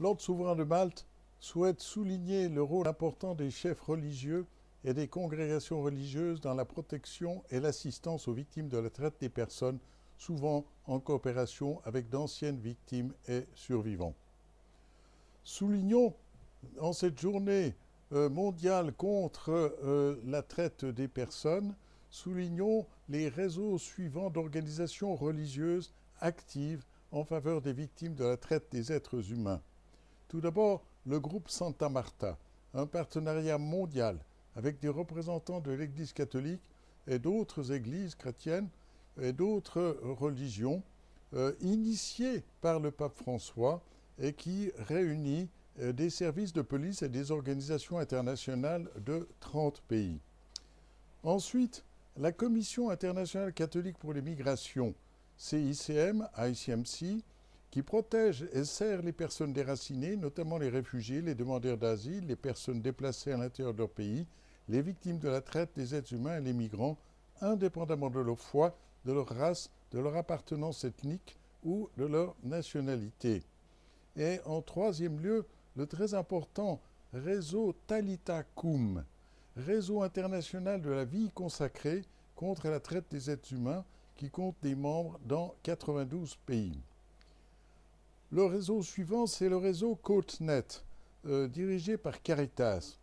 L'Ordre souverain de Malte souhaite souligner le rôle important des chefs religieux et des congrégations religieuses dans la protection et l'assistance aux victimes de la traite des personnes, souvent en coopération avec d'anciennes victimes et survivants. Soulignons en cette journée mondiale contre la traite des personnes, soulignons les réseaux suivants d'organisations religieuses actives en faveur des victimes de la traite des êtres humains. Tout d'abord, le groupe Santa Marta, un partenariat mondial avec des représentants de l'Église catholique et d'autres églises chrétiennes et d'autres religions, initié par le pape François et qui réunit des services de police et des organisations internationales de 30 pays. Ensuite, la Commission internationale catholique pour les migrations, CICM, ICMC, qui protège et sert les personnes déracinées, notamment les réfugiés, les demandeurs d'asile, les personnes déplacées à l'intérieur de leur pays, les victimes de la traite des êtres humains et les migrants, indépendamment de leur foi, de leur race, de leur appartenance ethnique ou de leur nationalité. Et en troisième lieu, le très important réseau Talita Kum, réseau international de la vie consacrée contre la traite des êtres humains, qui compte des membres dans 92 pays. Le réseau suivant, c'est le réseau CodeNet, dirigé par Caritas,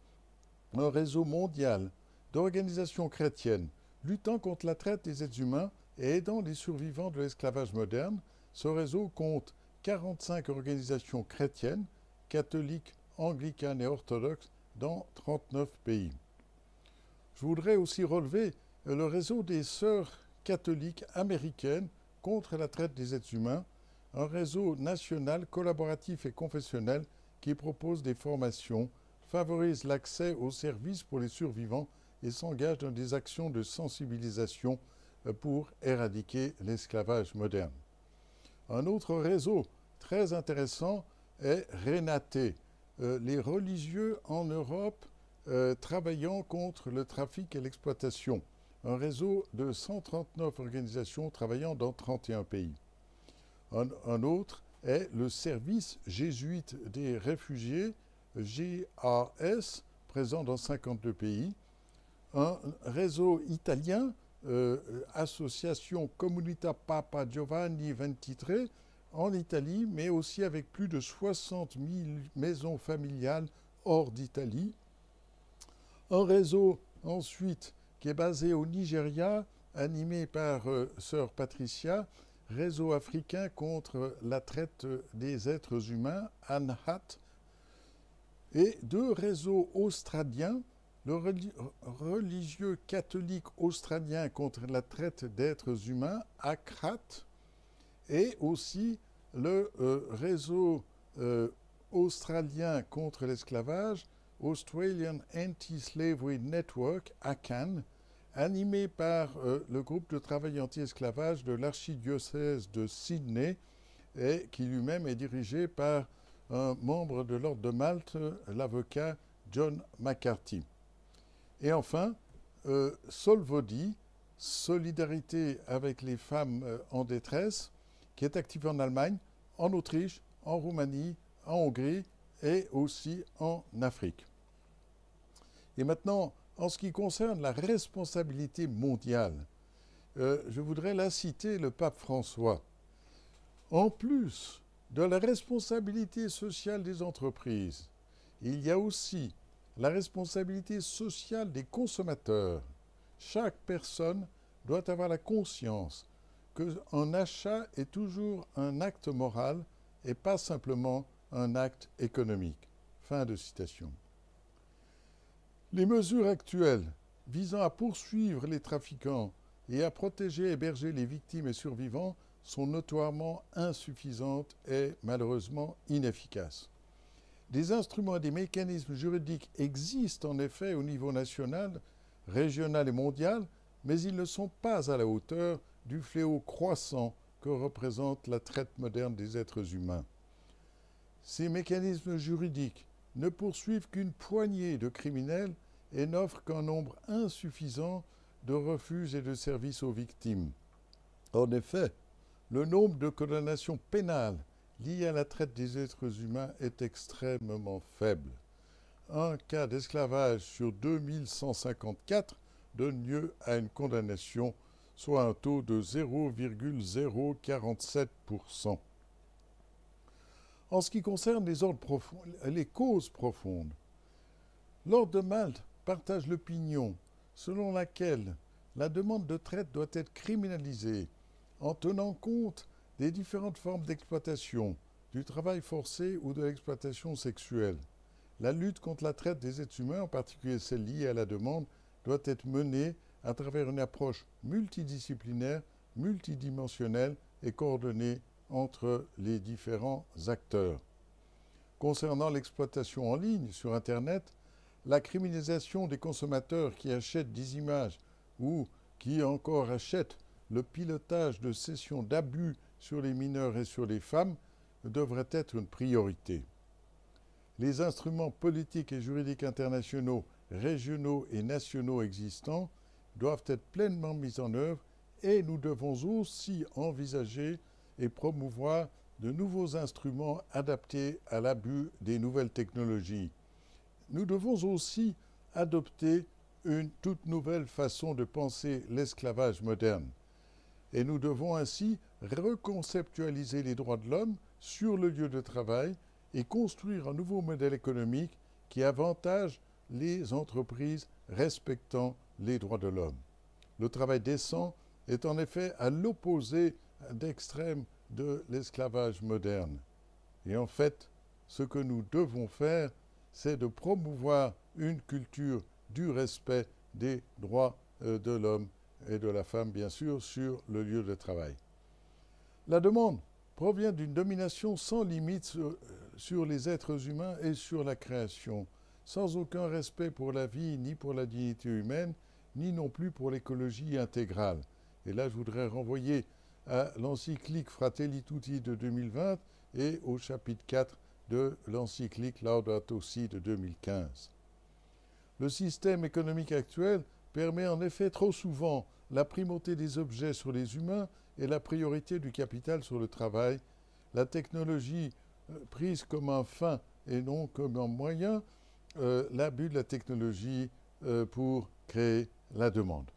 un réseau mondial d'organisations chrétiennes luttant contre la traite des êtres humains et aidant les survivants de l'esclavage moderne. Ce réseau compte 45 organisations chrétiennes, catholiques, anglicanes et orthodoxes dans 39 pays. Je voudrais aussi relever le réseau des sœurs catholiques américaines contre la traite des êtres humains, un réseau national collaboratif et confessionnel qui propose des formations, favorise l'accès aux services pour les survivants et s'engage dans des actions de sensibilisation pour éradiquer l'esclavage moderne. Un autre réseau très intéressant est Renate, les religieux en Europe travaillant contre le trafic et l'exploitation, un réseau de 139 organisations travaillant dans 31 pays. Un autre est le service jésuite des réfugiés, JAS, présent dans 52 pays. Un réseau italien, Association Comunità Papa Giovanni XXIII, en Italie, mais aussi avec plus de 60 000 maisons familiales hors d'Italie. Un réseau ensuite qui est basé au Nigeria, animé par Sœur Patricia, réseau africain contre la traite des êtres humains, ANHAT, et deux réseaux australiens, le religieux catholique australien contre la traite d'êtres humains, ACRAT, et aussi le réseau australien contre l'esclavage, Australian Anti-Slavery Network, ACAN, animé par le groupe de travail anti-esclavage de l'archidiocèse de Sydney et qui lui-même est dirigé par un membre de l'Ordre de Malte, l'avocat John McCarthy. Et enfin, Solvodi, Solidarité avec les femmes en détresse, qui est active en Allemagne, en Autriche, en Roumanie, en Hongrie et aussi en Afrique. Et maintenant, en ce qui concerne la responsabilité mondiale, je voudrais là citer le pape François. En plus de la responsabilité sociale des entreprises, il y a aussi la responsabilité sociale des consommateurs. Chaque personne doit avoir la conscience qu'un achat est toujours un acte moral et pas simplement un acte économique. Fin de citation. Les mesures actuelles visant à poursuivre les trafiquants et à protéger et héberger les victimes et survivants sont notoirement insuffisantes et malheureusement inefficaces. Des instruments et des mécanismes juridiques existent en effet au niveau national, régional et mondial, mais ils ne sont pas à la hauteur du fléau croissant que représente la traite moderne des êtres humains. Ces mécanismes juridiques ne poursuivent qu'une poignée de criminels et n'offrent qu'un nombre insuffisant de refuges et de services aux victimes. En effet, le nombre de condamnations pénales liée à la traite des êtres humains est extrêmement faible. Un cas d'esclavage sur 2154 donne lieu à une condamnation, soit un taux de 0,047%. En ce qui concerne les causes profondes, l'Ordre de Malte partage l'opinion selon laquelle la demande de traite doit être criminalisée en tenant compte des différentes formes d'exploitation, du travail forcé ou de l'exploitation sexuelle. La lutte contre la traite des êtres humains, en particulier celle liée à la demande, doit être menée à travers une approche multidisciplinaire, multidimensionnelle et coordonnée entre les différents acteurs. Concernant l'exploitation en ligne sur Internet, la criminalisation des consommateurs qui achètent des images ou qui encore achètent le pilotage de sessions d'abus sur les mineurs et sur les femmes devrait être une priorité. Les instruments politiques et juridiques internationaux, régionaux et nationaux existants doivent être pleinement mis en œuvre et nous devons aussi envisager et promouvoir de nouveaux instruments adaptés à l'abus des nouvelles technologies. Nous devons aussi adopter une toute nouvelle façon de penser l'esclavage moderne. Et nous devons ainsi reconceptualiser les droits de l'homme sur le lieu de travail et construire un nouveau modèle économique qui avantage les entreprises respectant les droits de l'homme. Le travail décent est en effet à l'opposé d'extrême de l'esclavage moderne. Et en fait, ce que nous devons faire, c'est de promouvoir une culture du respect des droits de l'homme et de la femme, bien sûr, sur le lieu de travail. La demande provient d'une domination sans limite sur les êtres humains et sur la création, sans aucun respect pour la vie, ni pour la dignité humaine, ni non plus pour l'écologie intégrale. Et là, je voudrais renvoyer à l'encyclique Fratelli Tutti de 2020 et au chapitre 4 de l'encyclique Laudato Si de 2015. Le système économique actuel permet en effet trop souvent la primauté des objets sur les humains et la priorité du capital sur le travail, la technologie prise comme un fin et non comme un moyen, l'abus de la technologie pour créer la demande.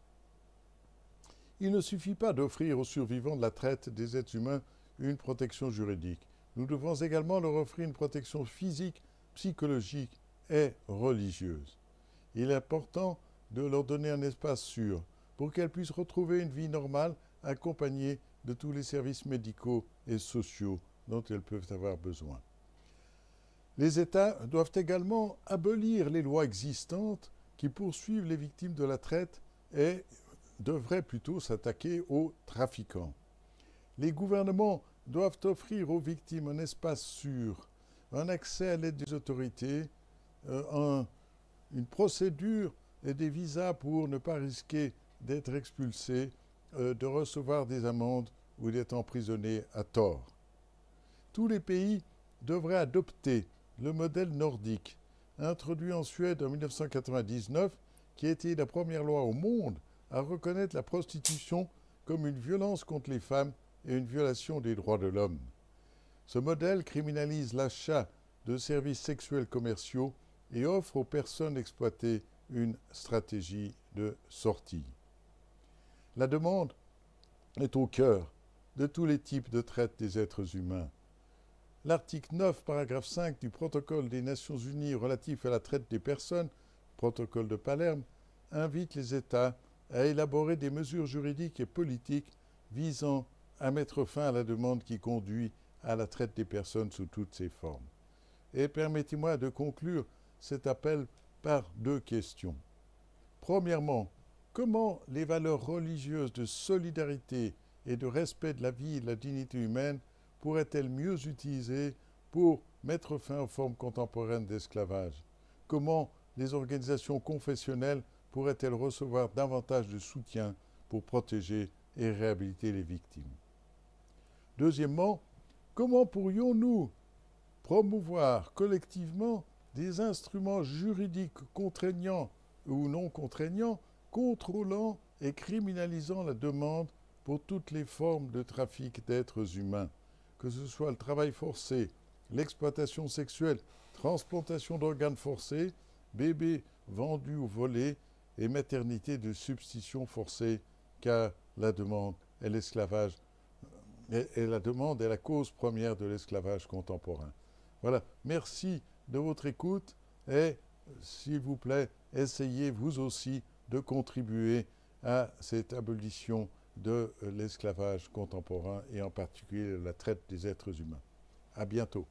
Il ne suffit pas d'offrir aux survivants de la traite des êtres humains une protection juridique. Nous devons également leur offrir une protection physique, psychologique et religieuse. Il est important de leur donner un espace sûr pour qu'elles puissent retrouver une vie normale accompagnée de tous les services médicaux et sociaux dont elles peuvent avoir besoin. Les États doivent également abolir les lois existantes qui poursuivent les victimes de la traite et devraient plutôt s'attaquer aux trafiquants. Les gouvernements doivent offrir aux victimes un espace sûr, un accès à l'aide des autorités, une procédure et des visas pour ne pas risquer d'être expulsés, de recevoir des amendes ou d'être emprisonnés à tort. Tous les pays devraient adopter le modèle nordique, introduit en Suède en 1999, qui a été la première loi au monde à reconnaître la prostitution comme une violence contre les femmes et une violation des droits de l'homme. Ce modèle criminalise l'achat de services sexuels commerciaux et offre aux personnes exploitées une stratégie de sortie. La demande est au cœur de tous les types de traite des êtres humains. L'article 9, paragraphe 5 du protocole des Nations Unies relatif à la traite des personnes, protocole de Palerme, invite les États à élaborer des mesures juridiques et politiques visant à mettre fin à la demande qui conduit à la traite des personnes sous toutes ses formes. Et permettez-moi de conclure cet appel par deux questions. Premièrement, comment les valeurs religieuses de solidarité et de respect de la vie et de la dignité humaine pourraient-elles mieux utilisées pour mettre fin aux formes contemporaines d'esclavage? Comment les organisations confessionnelles pourraient-elles recevoir davantage de soutien pour protéger et réhabiliter les victimes? Deuxièmement, comment pourrions-nous promouvoir collectivement des instruments juridiques contraignants ou non contraignants, contrôlant et criminalisant la demande pour toutes les formes de trafic d'êtres humains? que ce soit le travail forcé, l'exploitation sexuelle, transplantation d'organes forcés, bébés vendus ou volés et maternité de substitution forcée, car la demande est l'esclavage et la demande est la cause première de l'esclavage contemporain. Voilà, merci de votre écoute et s'il vous plaît, essayez vous aussi de contribuer à cette abolition de l'esclavage contemporain et en particulier la traite des êtres humains. À bientôt.